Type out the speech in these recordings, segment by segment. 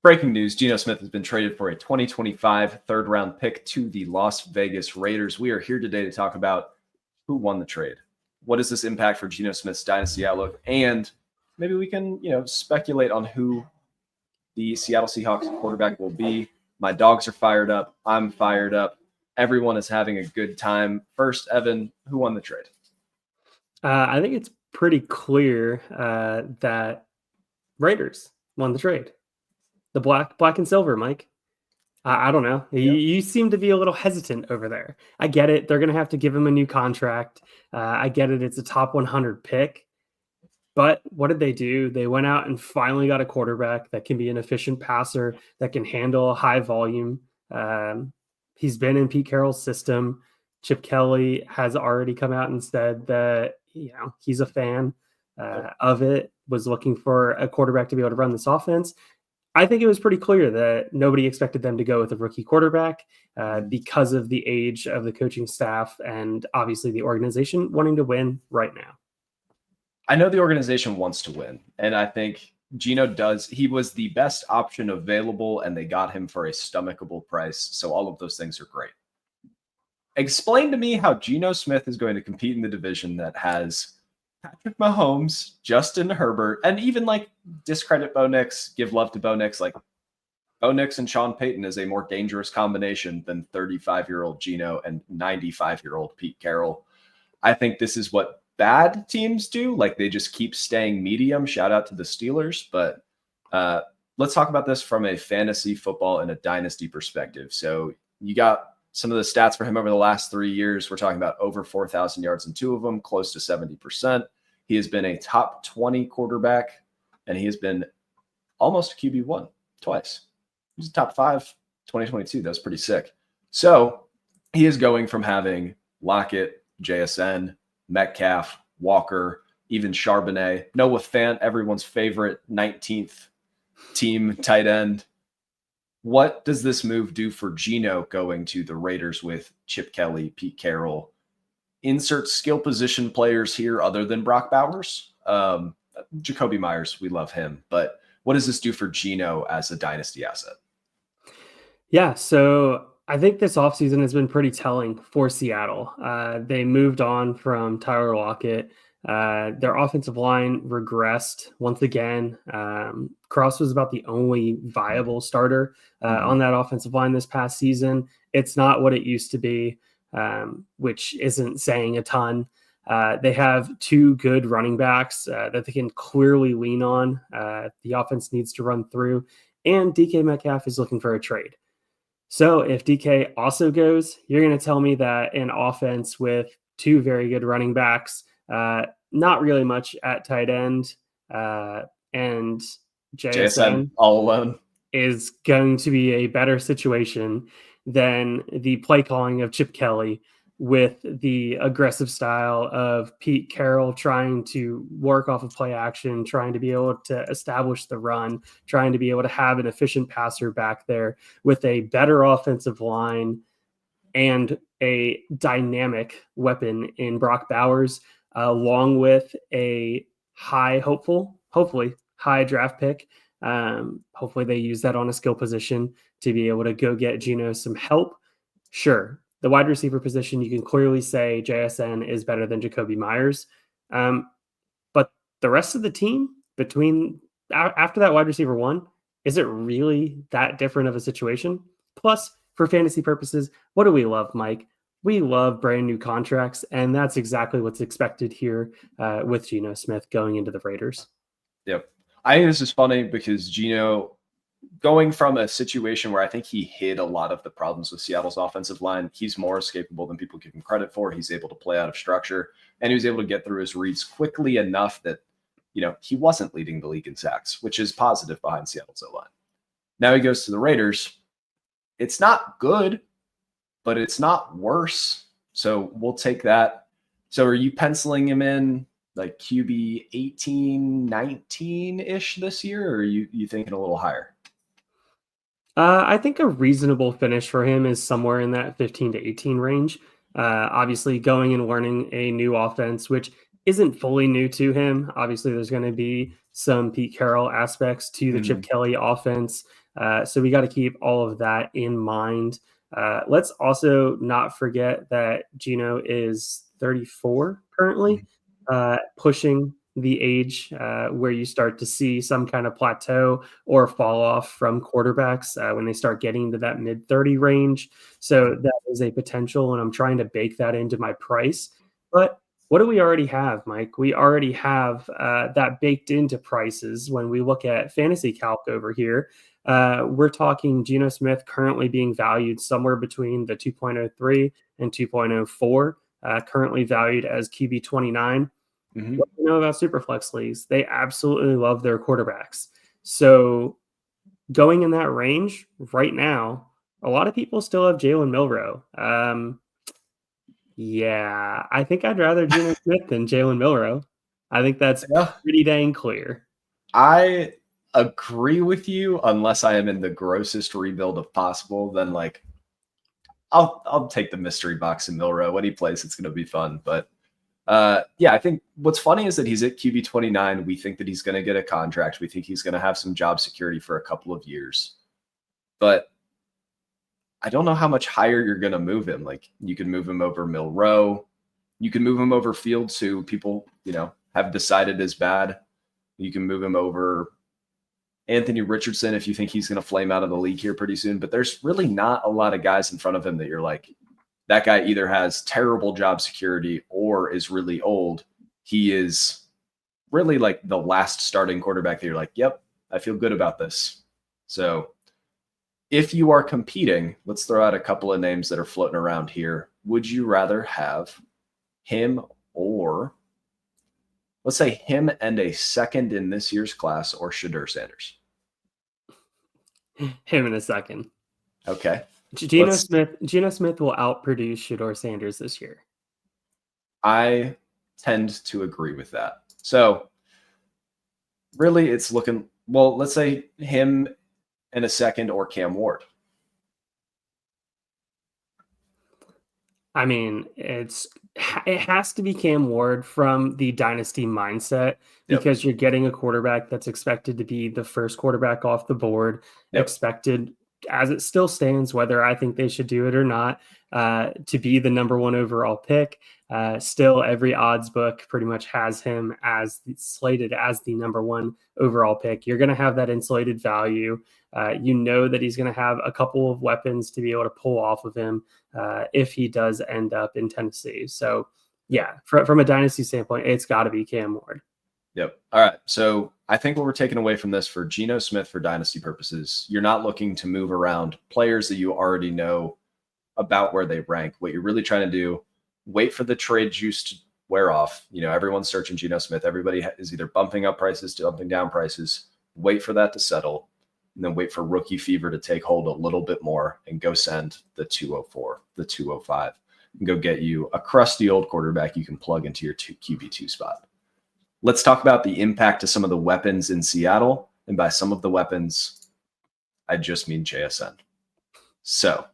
Breaking news, Geno Smith has been traded for a 2025 third-round pick to the Las Vegas Raiders. We are here today to talk about who won the trade. What does this impact for Geno Smith's dynasty outlook? And maybe we can, speculate on who the Seattle Seahawks quarterback will be. My dogs are fired up. I'm fired up. Everyone is having a good time. First, Evan, who won the trade? I think it's pretty clear that Raiders won the trade. The black and silver, Mike. I don't know. Yep. You seem to be a little hesitant over there. I get it. They're going to have to give him a new contract. I get it. It's a top 100 pick. But what did they do? They went out and finally got a quarterback that can be an efficient passer, that can handle a high volume. He's been in Pete Carroll's system. Chip Kelly has already come out and said that he's a fan of it, was looking for a quarterback to be able to run this offense. I think it was pretty clear that nobody expected them to go with a rookie quarterback because of the age of the coaching staff and obviously the organization wanting to win right now. I know the organization wants to win, and I think Geno does. He was the best option available, and they got him for a stomachable price. So all of those things are great. Explain to me how Geno Smith is going to compete in the division that has Patrick Mahomes, Justin Herbert, and even discredit Bo Nix, give love to Bo Nix. Bo Nix and Sean Payton is a more dangerous combination than 35-year-old Geno and 95-year-old Pete Carroll. I think this is what bad teams do. They just keep staying medium. Shout out to the Steelers. But let's talk about this from a fantasy football and a dynasty perspective. So you got some of the stats for him over the last 3 years. We're talking about over 4,000 yards in 2 of them, close to 70%. He has been a top 20 quarterback, and he has been almost a QB1 twice. He was a top 5 2022. That was pretty sick. So he is going from having Lockett, JSN, Metcalf, Walker, even Charbonnet, Noah Fant, everyone's favorite 19th team tight end. What does this move do for Geno going to the Raiders with Chip Kelly, Pete Carroll? Insert skill position players here other than Brock Bowers. Jacoby Myers, we love him. But what does this do for Geno as a dynasty asset? Yeah, so I think this offseason has been pretty telling for Seattle. They moved on from Tyler Lockett. Their offensive line regressed once again. Cross was about the only viable starter on that offensive line this past season. It's not what it used to be, which isn't saying a ton. They have 2 good running backs that they can clearly lean on. The offense needs to run through, and DK Metcalf is looking for a trade. So if DK also goes, you're going to tell me that an offense with 2 very good running backs, not really much at tight end, and JSN all alone is going to be a better situation than the play calling of Chip Kelly with the aggressive style of Pete Carroll trying to work off of play action, trying to be able to establish the run, trying to be able to have an efficient passer back there with a better offensive line and a dynamic weapon in Brock Bowers, along with a hopefully high draft pick. Hopefully they use that on a skill position to be able to go get Geno some help. Sure, the wide receiver position, you can clearly say JSN is better than Jacoby Myers. But the rest of the team after that wide receiver 1, is it really that different of a situation? Plus, for fantasy purposes, what do we love, Mike? We love brand new contracts, and that's exactly what's expected here with Geno Smith going into the Raiders. Yep. I think this is funny because Geno, going from a situation where I think he hid a lot of the problems with Seattle's offensive line, he's more escapable than people give him credit for. He's able to play out of structure, and he was able to get through his reads quickly enough that, he wasn't leading the league in sacks, which is positive behind Seattle's O-line. Now he goes to the Raiders. It's not good, but it's not worse. So we'll take that. So are you penciling him in QB 18, 19-ish this year, or are you thinking a little higher? I think a reasonable finish for him is somewhere in that 15 to 18 range. Obviously, going and learning a new offense, which isn't fully new to him. Obviously, there's going to be some Pete Carroll aspects to the Chip Kelly offense. So we got to keep all of that in mind. Let's also not forget that Geno is 34 currently, pushing the age where you start to see some kind of plateau or fall off from quarterbacks when they start getting to that mid 30 range. So that is a potential, and I'm trying to bake that into my price. But what do we already have, Mike? We already have that baked into prices when we look at Fantasy Calc over here. We're talking Geno Smith currently being valued somewhere between the 2.03 and 2.04, currently valued as QB 29. What do you know about Superflex leagues? They absolutely love their quarterbacks. So going in that range right now, a lot of people still have Jalen Milroe. Yeah, I think I'd rather Geno Smith than Jalen Milroe. I think that's pretty dang clear. I agree with you, unless I am in the grossest rebuild of possible. Then like, I'll take the mystery box in Milroe. When he plays, it's going to be fun. But yeah, I think what's funny is that he's at QB 29. We think that he's going to get a contract. We think he's going to have some job security for a couple of years. But I don't know how much higher you're going to move him. Like, you can move him over Milroe. You can move him over Fields, who people, have decided is bad. You can move him over Anthony Richardson if you think he's going to flame out of the league here pretty soon. But there's really not a lot of guys in front of him that you're like, that guy either has terrible job security or is really old. He is really like the last starting quarterback that you're like, yep, I feel good about this. So if you are competing, let's throw out a couple of names that are floating around here. Would you rather have him, or let's say him and a second in this year's class, or Shadur Sanders? Him in a second. Okay. Geno Smith will outproduce Shadur Sanders this year. I tend to agree with that. So really it's looking, well, let's say him in a second or Cam Ward. I mean, it has to be Cam Ward from the dynasty mindset, because you're getting a quarterback that's expected to be the first quarterback off the board, expected, as it still stands, whether I think they should do it or not, to be the number one overall pick. Still, every odds book pretty much has him as slated as the number one overall pick. You're going to have that insulated value. You know that he's going to have a couple of weapons to be able to pull off of him if he does end up in Tennessee. So, yeah, from a dynasty standpoint, it's got to be Cam Ward. Yep. All right. So I think what we're taking away from this for Geno Smith for dynasty purposes, you're not looking to move around players that you already know about where they rank. What you're really trying to do, wait for the trade juice to wear off. Everyone's searching Geno Smith. Everybody is either bumping up prices, bumping down prices. Wait for that to settle, and then wait for rookie fever to take hold a little bit more and go send the 204, the 205, and go get you a crusty old quarterback you can plug into your QB2 spot. Let's talk about the impact of some of the weapons in Seattle. And by some of the weapons, I just mean JSN. So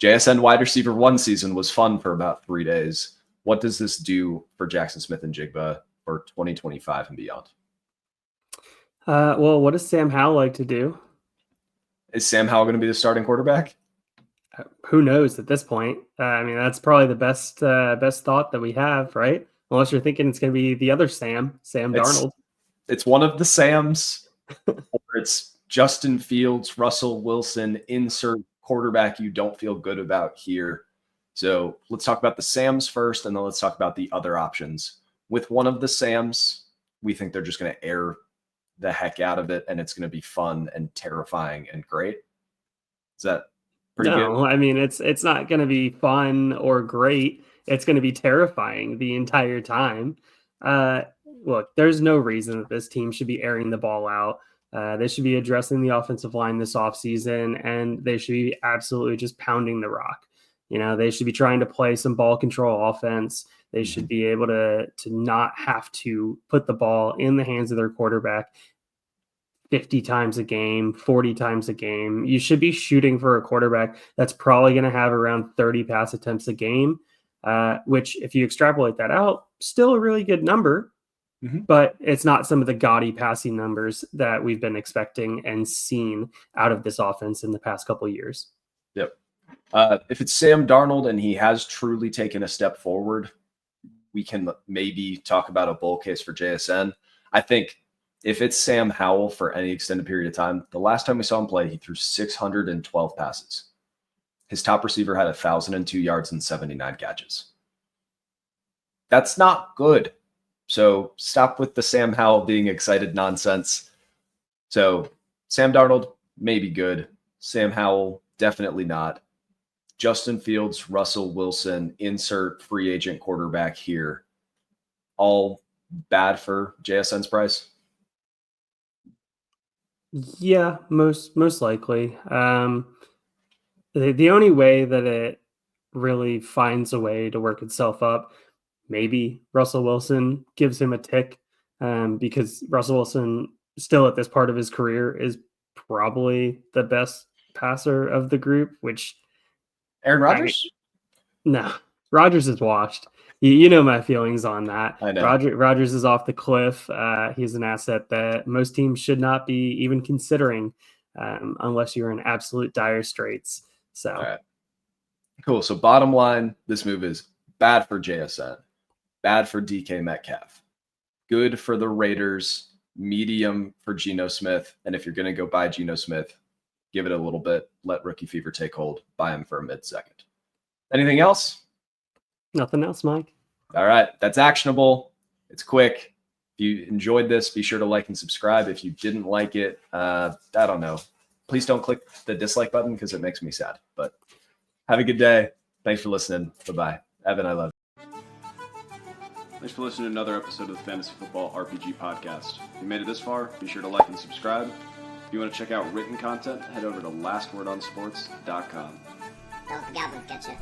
JSN wide receiver 1 season was fun for about 3 days. What does this do for Jaxson Smith-Njigba for 2025 and beyond? Well, what does Sam Howell like to do? Is Sam Howell going to be the starting quarterback? Who knows at this point? I mean, that's probably the best thought that we have, right? Unless you're thinking it's going to be the other Sam Darnold. It's one of the Sams, or it's Justin Fields, Russell Wilson, insert quarterback you don't feel good about here. So let's talk about the Sams first, and then let's talk about the other options. With one of the Sams, we think they're just going to air the heck out of it, and it's going to be fun and terrifying and great. Is that pretty good? No, I mean, it's not going to be fun or great. It's going to be terrifying the entire time. Look, there's no reason that this team should be airing the ball out. They should be addressing the offensive line this offseason, and they should be absolutely just pounding the rock. They should be trying to play some ball control offense. They should be able to not have to put the ball in the hands of their quarterback 50 times a game, 40 times a game. You should be shooting for a quarterback that's probably going to have around 30 pass attempts a game. which if you extrapolate that out, still a really good number, but it's not some of the gaudy passing numbers that we've been expecting and seen out of this offense in the past couple of years. Yep. If it's Sam Darnold and he has truly taken a step forward, we can maybe talk about a bull case for JSN. I think if it's Sam Howell for any extended period of time, the last time we saw him play, he threw 612 passes. His top receiver had 1,002 yards and 79 catches. That's not good. So stop with the Sam Howell being excited nonsense. So Sam Darnold, maybe good. Sam Howell, definitely not. Justin Fields, Russell Wilson, insert free agent quarterback here. All bad for JSN's price? Yeah, most likely. The only way that it really finds a way to work itself up, maybe Russell Wilson gives him a tick, because Russell Wilson still at this part of his career is probably the best passer of the group, which Aaron Rodgers? No, Rodgers is washed. You know my feelings on that. I know. Rodgers is off the cliff. He's an asset that most teams should not be even considering, unless you're in absolute dire straits. So, all right. Cool. So bottom line, this move is bad for JSN, bad for DK Metcalf, good for the Raiders, medium for Geno Smith. And if you're going to go buy Geno Smith, give it a little bit, let rookie fever take hold, buy him for a mid-second. Anything else? Nothing else, Mike. All right. That's actionable. It's quick. If you enjoyed this, be sure to like and subscribe. If you didn't like it, I don't know. Please don't click the dislike button because it makes me sad. But have a good day. Thanks for listening. Bye-bye. Evan, I love you. Thanks for listening to another episode of the Fantasy Football RPG Podcast. If you made it this far, be sure to like and subscribe. If you want to check out written content, head over to lastwordonsports.com. Don't let the Goblins get you.